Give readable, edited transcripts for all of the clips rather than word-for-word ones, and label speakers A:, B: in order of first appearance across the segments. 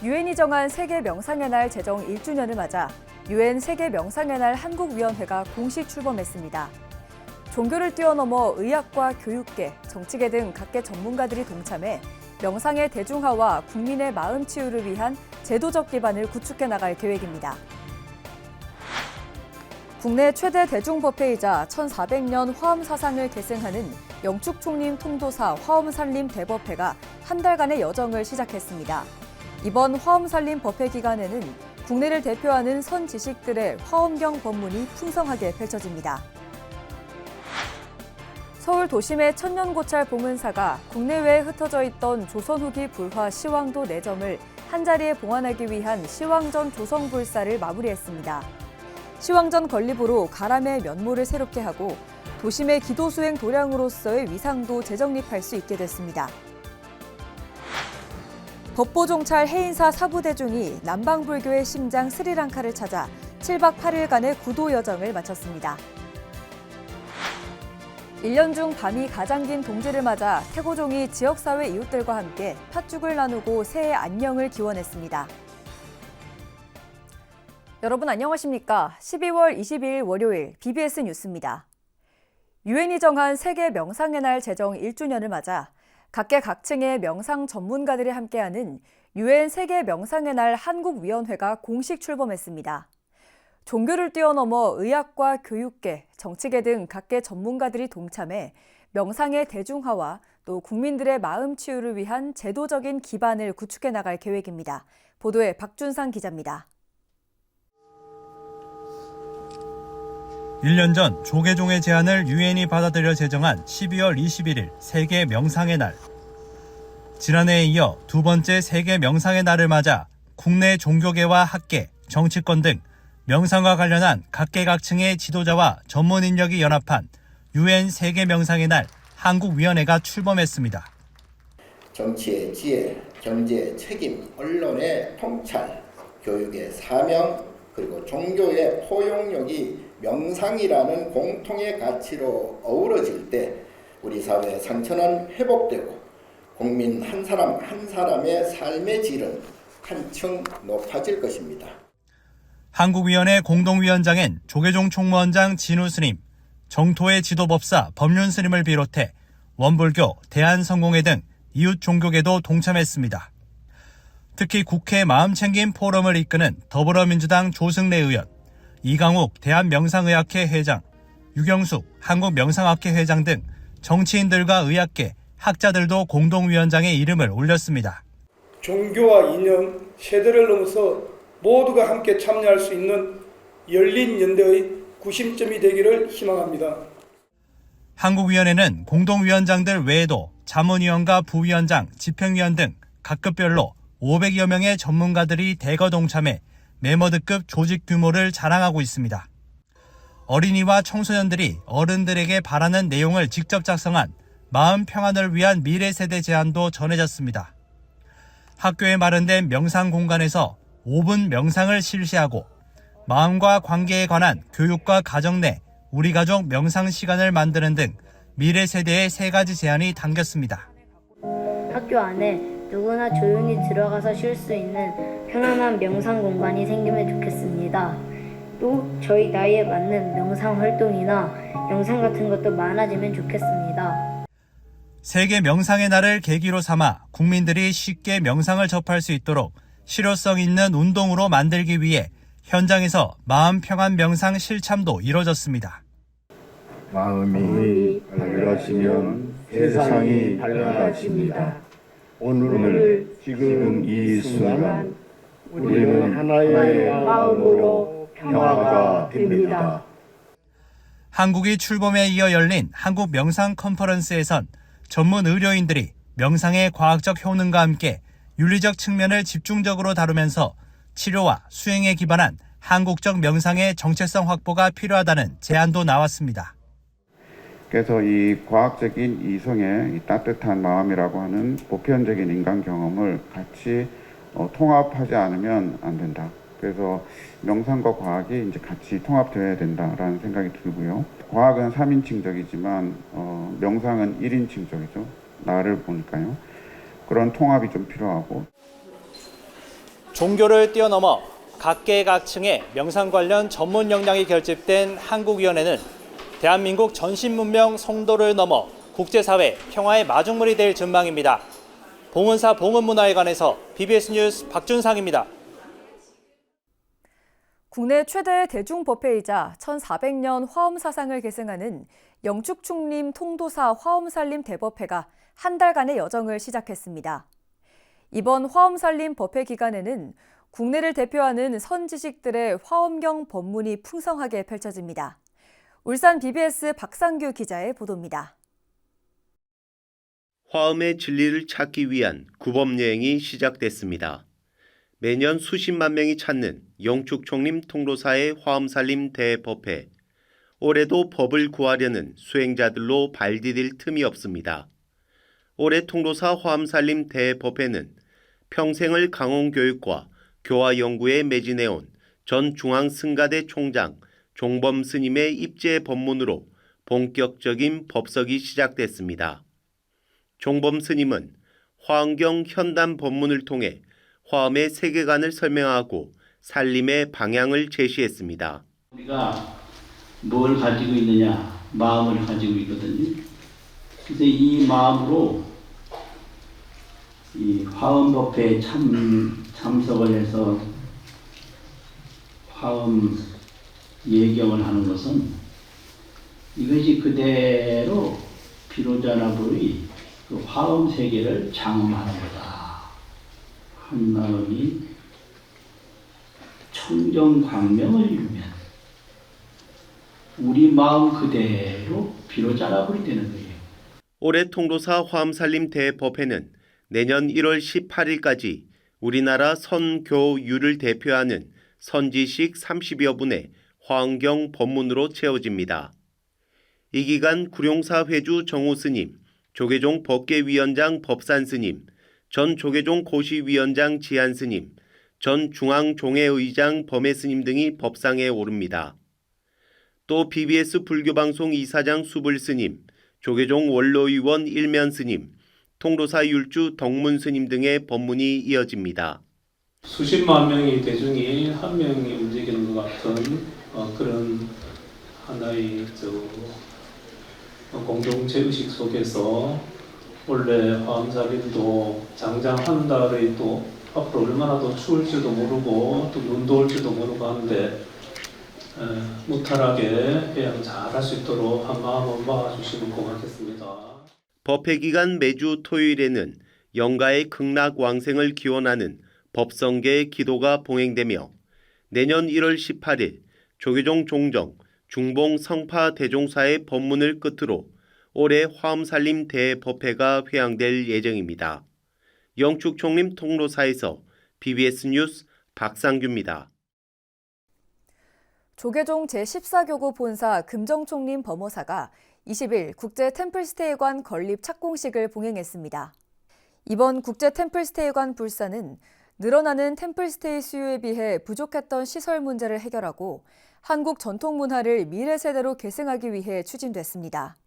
A: 유엔이 정한 세계 명상의 날 제정 1주년을 맞아 유엔 세계 명상의 날 한국위원회가 공식 출범했습니다. 종교를 뛰어넘어 의학과 교육계, 정치계 등 각계 전문가들이 동참해 명상의 대중화와 국민의 마음 치유를 위한 제도적 기반을 구축해 나갈 계획입니다. 국내 최대 대중법회이자 1400년 화엄 사상을 계승하는 영축총림 통도사 화엄산림 대법회가 한 달간의 여정을 시작했습니다. 이번 화엄산림 법회 기간에는 국내를 대표하는 선지식들의 화엄경 법문이 풍성하게 펼쳐집니다. 서울 도심의 천년고찰 봉은사가 국내외에 흩어져 있던 조선 후기 불화 시왕도 4점을 한자리에 봉안하기 위한 시왕전 조성불사를 마무리했습니다. 시왕전 건립으로 가람의 면모를 새롭게 하고 도심의 기도수행 도량으로서의 위상도 재정립할 수 있게 됐습니다. 법보종찰 해인사 사부대중이 남방불교의 심장 스리랑카를 찾아 7박 8일간의 구도 여정을 마쳤습니다. 1년 중 밤이 가장 긴 동지를 맞아 태고종이 지역사회 이웃들과 함께 팥죽을 나누고 새해 안녕을 기원했습니다. 여러분 안녕하십니까? 12월 22일 월요일 BBS 뉴스입니다. 유엔이 정한 세계 명상의 날 제정 1주년을 맞아 각계각층의 명상 전문가들이 함께하는 유엔 세계 명상의 날 한국위원회가 공식 출범했습니다. 종교를 뛰어넘어 의학과 교육계, 정치계 등 각계 전문가들이 동참해 명상의 대중화와 또 국민들의 마음 치유를 위한 제도적인 기반을 구축해 나갈 계획입니다. 보도에 박준상 기자입니다.
B: 1년 전 조계종의 제안을 유엔이 받아들여 제정한 12월 21일 세계 명상의 날. 지난해에 이어 두 번째 세계 명상의 날을 맞아 국내 종교계와 학계, 정치권 등 명상과 관련한 각계각층의 지도자와 전문 인력이 연합한 유엔 세계 명상의 날 한국위원회가 출범했습니다.
C: 정치의 지혜, 경제의 책임, 언론의 통찰, 교육의 사명, 그리고 종교의 포용력이 명상이라는 공통의 가치로 어우러질 때 우리 사회의 상처는 회복되고 국민 한 사람 한 사람의 삶의 질은 한층 높아질 것입니다.
B: 한국위원회 공동위원장인 조계종 총무원장 진우 스님, 정토의 지도법사 법륜 스님을 비롯해 원불교, 대한성공회 등 이웃 종교계도 동참했습니다. 특히 국회 마음챙김 포럼을 이끄는 더불어민주당 조승래 의원, 이강욱 대한명상의학회 회장, 유경숙 한국명상학회 회장 등 정치인들과 의학계, 학자들도 공동위원장의 이름을 올렸습니다.
D: 종교와 이념, 세대를 넘어서 모두가 함께 참여할 수 있는 열린 연대의 구심점이 되기를 희망합니다.
B: 한국위원회는 공동위원장들 외에도 자문위원과 부위원장, 집행위원 등 각급별로 500여 명의 전문가들이 대거 동참해 메머드급 조직 규모를 자랑하고 있습니다. 어린이와 청소년들이 어른들에게 바라는 내용을 직접 작성한 마음 평안을 위한 미래 세대 제안도 전해졌습니다. 학교에 마련된 명상 공간에서 5분 명상을 실시하고 마음과 관계에 관한 교육과 가정 내 우리 가족 명상 시간을 만드는 등 미래 세대의 3가지 제안이 담겼습니다.
E: 학교 안에 누구나 조용히 들어가서 쉴 수 있는 편안한 명상 공간이 생기면 좋겠습니다. 또 저희 나이에 맞는 명상 활동이나 영상 같은 것도 많아지면 좋겠습니다.
B: 세계 명상의 날을 계기로 삼아 국민들이 쉽게 명상을 접할 수 있도록 실효성 있는 운동으로 만들기 위해 현장에서 마음 평안 명상 실참도 이뤄졌습니다.
F: 마음이 밝아지면 세상이 밝아집니다. 오늘 지금 이 순간 우리는 하나의 마음으로 평화가 됩니다.
B: 한국이 출범에 이어 열린 한국 명상 컨퍼런스에선 전문 의료인들이 명상의 과학적 효능과 함께 윤리적 측면을 집중적으로 다루면서 치료와 수행에 기반한 한국적 명상의 정체성 확보가 필요하다는 제안도 나왔습니다.
G: 그래서 이 과학적인 이성의 이 따뜻한 마음이라고 하는 보편적인 인간 경험을 같이 통합하지 않으면 안 된다. 그래서 명상과 과학이 이제 같이 통합되어야 된다라는 생각이 들고요. 과학은 3인칭적이지만 명상은 1인칭적이죠. 나를 보니까요. 그런 통합이 좀 필요하고.
B: 종교를 뛰어넘어 각계각층의 명상 관련 전문 역량이 결집된 한국위원회는 대한민국 전신문명 성도를 넘어 국제사회 평화의 마중물이 될 전망입니다. 봉은사 봉은문화회관에서 BBS 뉴스 박준상입니다.
A: 국내 최대 대중법회이자 1400년 화엄사상을 계승하는 영축충림 통도사 화엄살림 대법회가 한 달간의 여정을 시작했습니다. 이번 화엄살림 법회 기간에는 국내를 대표하는 선지식들의 화엄경 법문이 풍성하게 펼쳐집니다. 울산 BBS 박상규 기자의 보도입니다.
H: 화엄의 진리를 찾기 위한 구법여행이 시작됐습니다. 매년 수십만 명이 찾는 영축총림 통도사의 화엄살림 대법회. 올해도 법을 구하려는 수행자들로 발디딜 틈이 없습니다. 올해 통도사 화엄살림 대법회는 평생을 강원교육과 교화연구에 매진해온 전 중앙승가대 총장 종범 스님의 입제 법문으로 본격적인 법석이 시작됐습니다. 종범 스님은 화엄경 현단 법문을 통해 화엄의 세계관을 설명하고 살림의 방향을 제시했습니다.
I: 우리가 뭘 가지고 있느냐? 마음을 가지고 있거든요. 그래서 이 마음으로 이 화엄법회에 참석을 해서 화엄 예경을 하는 것은 이것이 그대로 비로자나불의 그 화엄 세계를 장엄하는 거다. 한 마음이 청정광명을 이루면 우리 마음 그대로 비로자나불이 되는 거예요.
H: 올해 통도사 화엄살림 대법회는 내년 1월 18일까지 우리나라 선교유를 대표하는 선지식 30여 분의 화엄경 법문으로 채워집니다. 이 기간 구룡사 회주 정호 스님, 조계종 법계위원장 법산 스님, 전 조계종 고시위원장 지한 스님, 전 중앙종회의장 범해 스님 등이 법상에 오릅니다. 또 BBS 불교방송 이사장 수불 스님, 조계종 원로의원 일면 스님, 통도사 율주 덕문 스님 등의 법문이 이어집니다.
J: 수십만 명의 대중이 한 명이 움직이는 것 같은 그런 하나의 공동체 의식 속에서 원래 화엄살림도 장장 한 달에 또 앞으로 얼마나 더 추울지도 모르고 또 눈도 올지도 모르고 하는데 무탈하게 그냥 잘할 수 있도록 한 마음을 모아주시면 고맙겠습니다.
H: 법회 기간 매주 토요일에는 영가의 극락왕생을 기원하는 법성계 기도가 봉행되며 내년 1월 18일 조계종 종정 중봉 성파 대종사의 법문을 끝으로 올해 화엄살림 대법회가 회항될 예정입니다. 영축총림 통로사에서 BBS 뉴스 박상규입니다.
A: 조계종 제14교구 본사 금정총림 범어사가 20일 국제 템플스테이관 건립 착공식을 봉행했습니다. 이번 국제 템플스테이관 불사는 늘어나는 템플스테이 수요에 비해 부족했던 시설 문제를 해결하고 한국 전통 문화를 미래 세대로 계승하기 위해 추진됐습니다.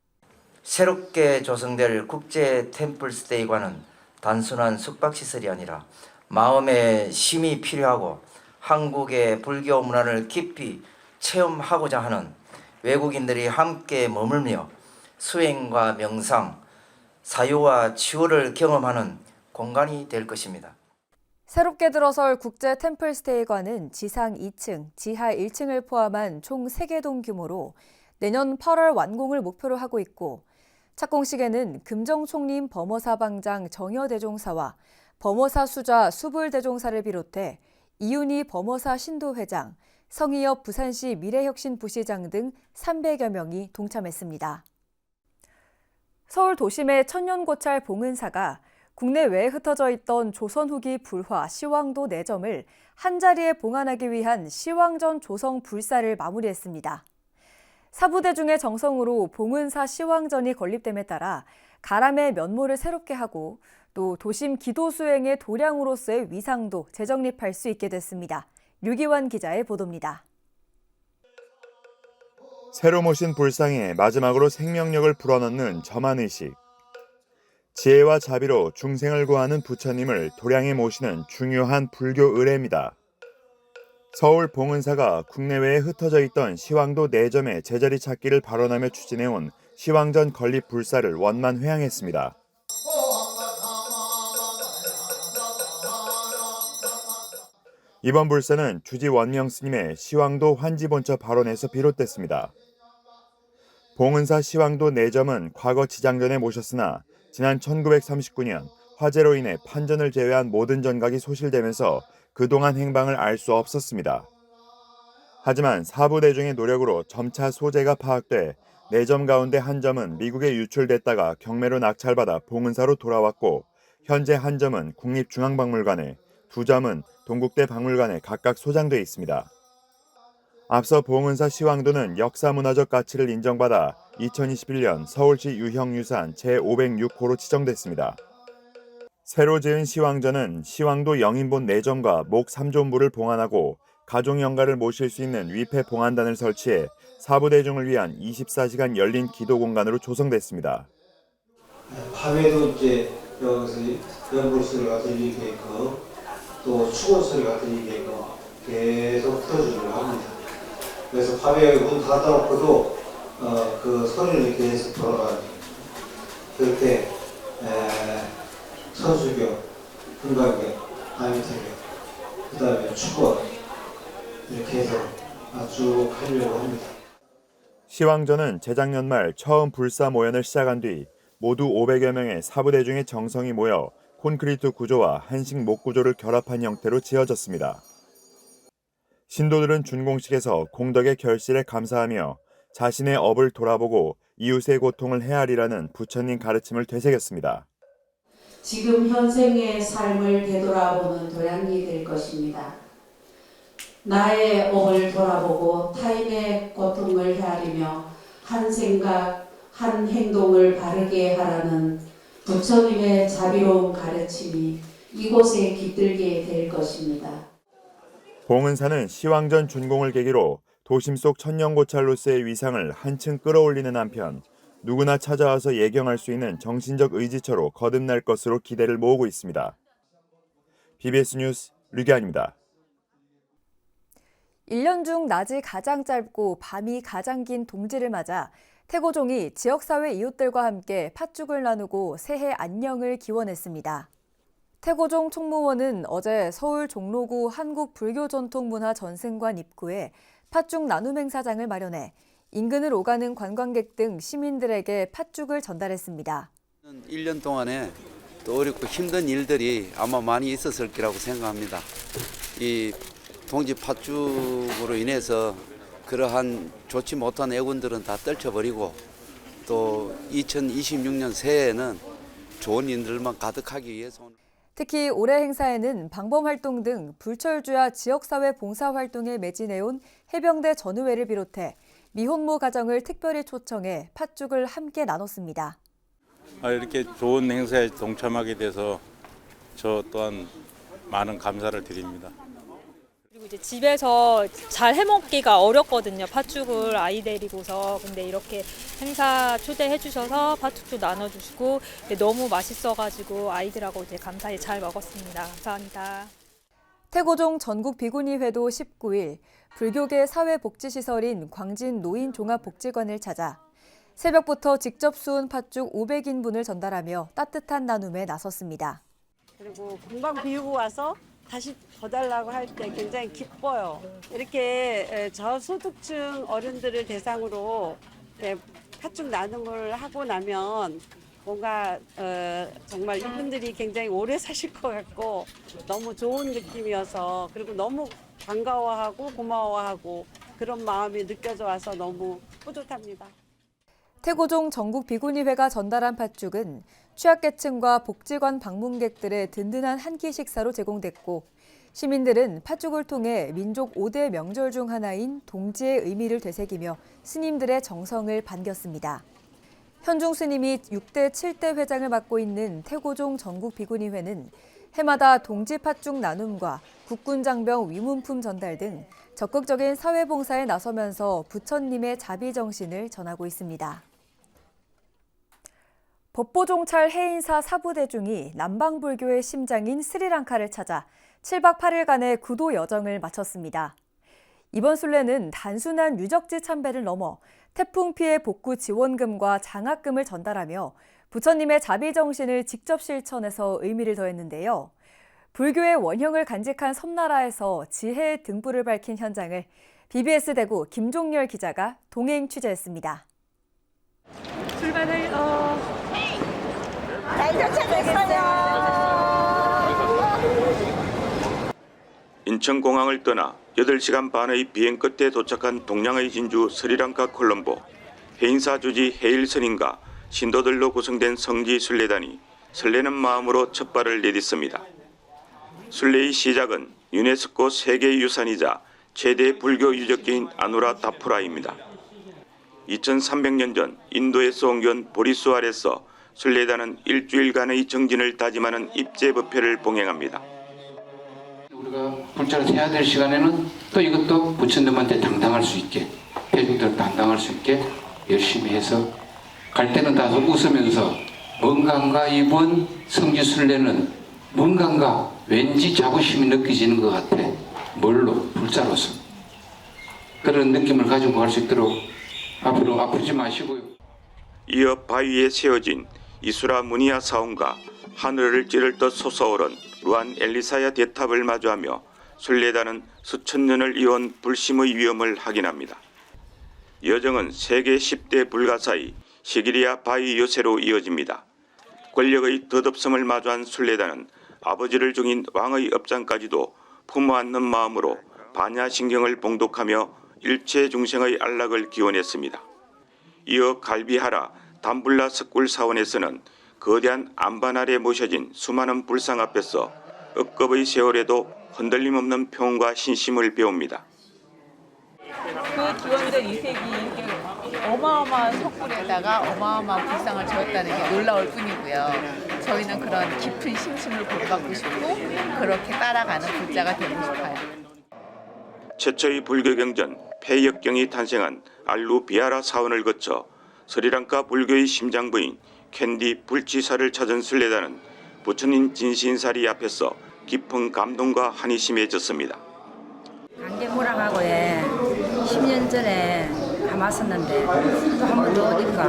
K: 새롭게 조성될 국제 템플스테이관은 단순한 숙박시설이 아니라 마음의 쉼이 필요하고 한국의 불교 문화를 깊이 체험하고자 하는 외국인들이 함께 머물며 수행과 명상, 사유와 치유를 경험하는 공간이 될 것입니다.
A: 새롭게 들어설 국제 템플스테이관은 지상 2층, 지하 1층을 포함한 총 3개 동 규모로 내년 8월 완공을 목표로 하고 있고 착공식에는 금정총림 범어사 방장 정여대종사와 범어사 수좌 수불대종사를 비롯해 이윤희 범어사 신도회장, 성희엽 부산시 미래혁신 부시장 등 300여 명이 동참했습니다. 서울 도심의 천년고찰 봉은사가 국내외에 흩어져 있던 조선 후기 불화 시왕도 4점을 한자리에 봉안하기 위한 시왕전 조성 불사를 마무리했습니다. 사부대중의 정성으로 봉은사 시왕전이 건립됨에 따라 가람의 면모를 새롭게 하고 또 도심 기도 수행의 도량으로서의 위상도 재정립할 수 있게 됐습니다. 류기환 기자의 보도입니다.
L: 새로 모신 불상에 마지막으로 생명력을 불어넣는 점안의식. 지혜와 자비로 중생을 구하는 부처님을 도량에 모시는 중요한 불교 의례입니다. 서울 봉은사가 국내외에 흩어져 있던 시황도 4점의 제자리 찾기를 발언하며 추진해온 시황전 건립 불사를 원만 회항했습니다. 이번 불사는 주지 원명 스님의 시황도 환지본처 발언에서 비롯됐습니다. 봉은사 시황도 4점은 과거 지장전에 모셨으나 지난 1939년 화재로 인해 판전을 제외한 모든 전각이 소실되면서 그동안 행방을 알 수 없었습니다. 하지만 사부대중의 노력으로 점차 소재가 파악돼 4점 가운데 1점은 미국에 유출됐다가 경매로 낙찰받아 봉은사로 돌아왔고 현재 1점은 국립중앙박물관에 2점은 동국대 박물관에 각각 소장돼 있습니다. 앞서 봉은사 시황도는 역사문화적 가치를 인정받아 2021년 서울시 유형유산 제506호로 지정됐습니다. 새로 지은 시황전은 시황도 영인본 4점과 목 3존부를 봉안하고 가족영가를 모실 수 있는 위패 봉안단을 설치해 사부대중을 위한 24시간 열린 기도 공간으로 조성됐습니다.
M: 밤에도 이제 여기서 연불 소리가 들리게끔 또 축원 소리가 들리게끔 계속 틀어주려고 합니다. 그래서 밤에 문 닫아놓고도 그 소리를 계속 돌아가요. 그렇게 선수교, 금강교, 아미타교, 그 다음에 축원 이렇게 해서 쭉 하려고 합니다.
L: 시황전은 재작년 말 처음 불사 모연을 시작한 뒤 모두 500여 명의 사부대중의 정성이 모여 콘크리트 구조와 한식 목 구조를 결합한 형태로 지어졌습니다. 신도들은 준공식에서 공덕의 결실에 감사하며 자신의 업을 돌아보고 이웃의 고통을 헤아리라는 부처님 가르침을 되새겼습니다.
N: 지금 현생의 삶을 되돌아보는 도량이 될 것입니다. 나의 업을 돌아보고 타인의 고통을 헤아리며 한 생각, 한 행동을 바르게 하라는 부처님의 자비로운 가르침이 이곳에 깃들게 될 것입니다.
L: 봉은사는 시황전 준공을 계기로 도심 속 천년고찰로서의 위상을 한층 끌어올리는 한편 누구나 찾아와서 예경할 수 있는 정신적 의지처로 거듭날 것으로 기대를 모으고 있습니다. BBS 뉴스 류기환입니다.
A: 1년 중 낮이 가장 짧고 밤이 가장 긴 동지를 맞아 태고종이 지역사회 이웃들과 함께 팥죽을 나누고 새해 안녕을 기원했습니다. 태고종 총무원은 어제 서울 종로구 한국불교전통문화전승관 입구에 팥죽 나눔 행사장을 마련해 인근을 오가는 관광객 등 시민들에게 팥죽을 전달했습니다.
O: 1년 동안에 또 어렵고 힘든 일들이 아마 많이 있었을 거라고 생각합니다. 이 동지 팥죽으로 인해서 그러한 좋지 못한 애군들은 다 떨쳐버리고 또 2026년 새해에는 좋은 일들만 가득하기 위해서
A: 특히 올해 행사에는 방범활동 등 불철주야 지역사회 봉사활동에 매진해온 해병대 전우회를 비롯해 미혼모 가정을 특별히 초청해 팥죽을 함께 나눴습니다.
P: 이렇게 좋은 행사에 동참하게 돼서 저 또한 많은 감사를 드립니다.
Q: 그리고 이제 집에서 잘 해먹기가 어렵거든요. 팥죽을 아이 데리고서. 근데 이렇게 행사 초대해 주셔서 팥죽도 나눠주시고 너무 맛있어가지고 아이들하고 이제 감사히 잘 먹었습니다. 감사합니다.
A: 태고종 전국비구니회도 19일 불교계 사회복지시설인 광진 노인종합복지관을 찾아 새벽부터 직접 수은 팥죽 500인분을 전달하며 따뜻한 나눔에 나섰습니다.
R: 그리고 금방 비우고 와서 다시 더 달라고 할 때 굉장히 기뻐요. 이렇게 저소득층 어른들을 대상으로 팥죽 나눔을 하고 나면 뭔가 정말 이분들이 굉장히 오래 사실 것 같고 너무 좋은 느낌이어서 그리고 너무 반가워하고 고마워하고 그런 마음이 느껴져 와서 너무 뿌듯합니다.
A: 태고종 전국비구니회가 전달한 팥죽은 취약계층과 복지관 방문객들의 든든한 한 끼 식사로 제공됐고 시민들은 팥죽을 통해 민족 5대 명절 중 하나인 동지의 의미를 되새기며 스님들의 정성을 반겼습니다. 현중 스님이 6대 7대 회장을 맡고 있는 태고종 전국비구니회는 해마다 동지 팥죽 나눔과 국군장병 위문품 전달 등 적극적인 사회봉사에 나서면서 부처님의 자비정신을 전하고 있습니다. 법보종찰 해인사 사부대중이 남방불교의 심장인 스리랑카를 찾아 7박 8일간의 구도 여정을 마쳤습니다. 이번 순례는 단순한 유적지 참배를 넘어 태풍 피해 복구 지원금과 장학금을 전달하며 부처님의 자비 정신을 직접 실천해서 의미를 더했는데요. 불교의 원형을 간직한 섬나라에서 지혜의 등불을 밝힌 현장을 BBS 대구 김종열 기자가 동행 취재했습니다.
S: 출발해요. 잘 도착했어요.
L: 인천공항을 떠나 8시간 반의 비행 끝에 도착한 동양의 진주 스리랑카 콜롬보. 해인사 주지 해일 스님과 신도들로 구성된 성지 순례단이 설레는 마음으로 첫 발을 내딛습니다. 순례의 시작은 유네스코 세계유산이자 최대 불교 유적지인 아누라다푸라입니다. 2300년 전 인도에서 옮겨온 보리수알에서 순례단은 일주일간의 정진을 다짐하는 입제 법회를 봉행합니다.
I: 우리가 불자를 해야 될 시간에는 또 이것도 부처님한테 당당할 수 있게, 대중들 당당할 수 있게 열심히 해서 갈 때는 다소 웃으면서 뭔가인가 이번 성지순례는 뭔가인가 왠지 자부심이 느껴지는 것 같아. 뭘로? 불자로서. 그런 느낌을 가지고 갈 수 있도록 앞으로 아프지 마시고요.
L: 이어 바위에 세워진 이수라 무니아 사원과 하늘을 찌를 듯 솟아오른 루안 엘리사야 대탑을 마주하며 순례단은 수천 년을 이어온 불심의 위험을 확인합니다. 여정은 세계 10대 불가사의 시기리아 바위 요새로 이어집니다. 권력의 덧없음을 마주한 순례단은 아버지를 중인 왕의 업장까지도 품어안는 마음으로 반야신경을 봉독하며 일체 중생의 안락을 기원했습니다. 이어 갈비하라 담불라 석굴 사원에서는 거대한 안반 아래 모셔진 수많은 불상 앞에서 억겁의 세월에도 흔들림 없는 평온과 신심을 배웁니다.
T: 그 기원전 2세기 이렇게 어마어마한 석굴에다가 어마어마한 불상을 지었다는 게 놀라울 뿐이고요. 저희는 그런 깊은 심심을 보호받고 싶고 그렇게 따라가는 불자가 되고 싶어요.
L: 최초의 불교 경전 폐역경이 탄생한 알루 비하라 사원을 거쳐 스리랑카 불교의 심장부인 캔디 불치사를 찾은 순례단은 부처님 진신사리 앞에서 깊은 감동과 한이 심해졌습니다.
U: 강계무랑하고에 10년 전에 감았었는데 또 한 번 더 오니까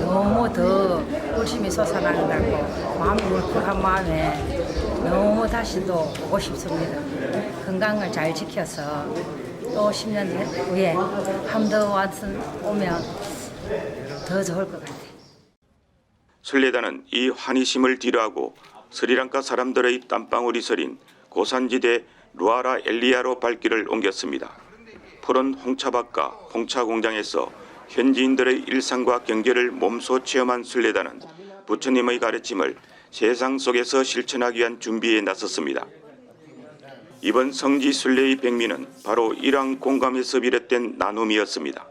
U: 너무 더 불심이 솟아난다고 마음이 울컥한 마음에 너무 다시 또 오고 싶습니다. 건강을 잘 지켜서 또 10년 후에 한 번 더 와서 오면 더 좋을 것 같아요.
L: 순례단은 이 환희심을 뒤로하고 스리랑카 사람들의 땀방울이 서린 고산지대 루아라 엘리야로 발길을 옮겼습니다. 푸른 홍차밭과 홍차공장에서 현지인들의 일상과 경제를 몸소 체험한 순례단은 부처님의 가르침을 세상 속에서 실천하기 위한 준비에 나섰습니다. 이번 성지 순례의 백미는 바로 이러한 공감에서 비롯된 나눔이었습니다.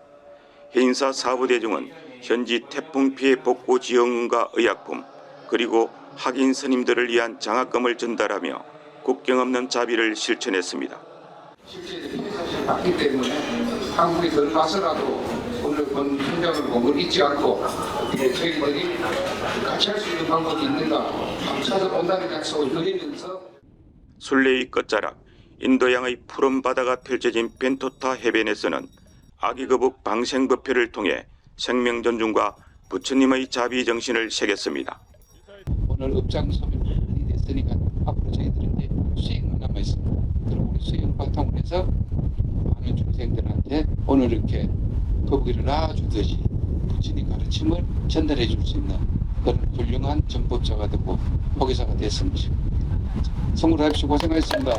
L: 해인사 사부대중은 현지 태풍 피해 복구 지원금과 의약품 그리고 학인 스님들을 위한 장학금을 전달하며 국경 없는 자비를 실천했습니다.
V: 사실 봤기 때문에 한국에 들어가서라도 오늘 본 현장을 보고 잊지 않고 저희들이 같이 할 수 있는 방법이 있는가 감사도 본다는 약속을 드리면서
L: 순례의 끝자락 인도양의 푸른 바다가 펼쳐진 벤토타 해변에서는 아기거북 방생법회를 통해 생명 존중과 부처님의 자비 정신을 새겼습니다.
V: 오늘 업장 소멸이 많이 됐으니까 앞으로 저희들은 이제 수행만 남아 있습니다. 그리고 우리 수행 바탕으로 해서 많은 중생들한테 오늘 이렇게 거북이를 낳아주듯이 부처님 가르침을 전달해 줄 수 있는 그런 훌륭한 전법자가 되고 포기사가 됐습니다. 성불하십시오. 고생하셨습니다.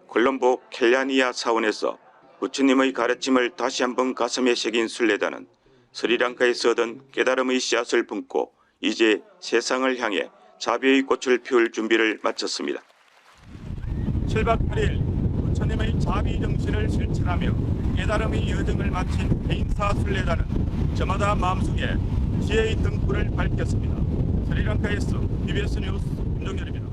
L: 콜롬보 켈라니아 사원에서 부처님의 가르침을 다시 한번 가슴에 새긴 순례단은 스리랑카에서 얻은 깨달음의 씨앗을 품고 이제 세상을 향해 자비의 꽃을 피울 준비를 마쳤습니다. 7박 8일 부처님의 자비 정신을 실천하며 깨달음의 여정을 마친 해인사 순례단은 저마다 마음속에 지혜의 등불을 밝혔습니다. 스리랑카에서 BBS 뉴스 김종열입니다.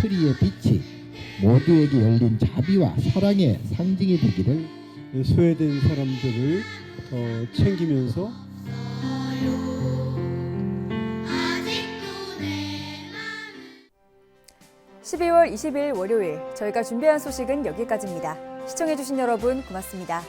C: 트리의 빛이 모두에게 열린 자비와 사랑의 상징이 되기를
D: 소외된 사람들을 챙기면서
A: 12월 20일 월요일 저희가 준비한 소식은 여기까지입니다. 시청해주신 여러분 고맙습니다.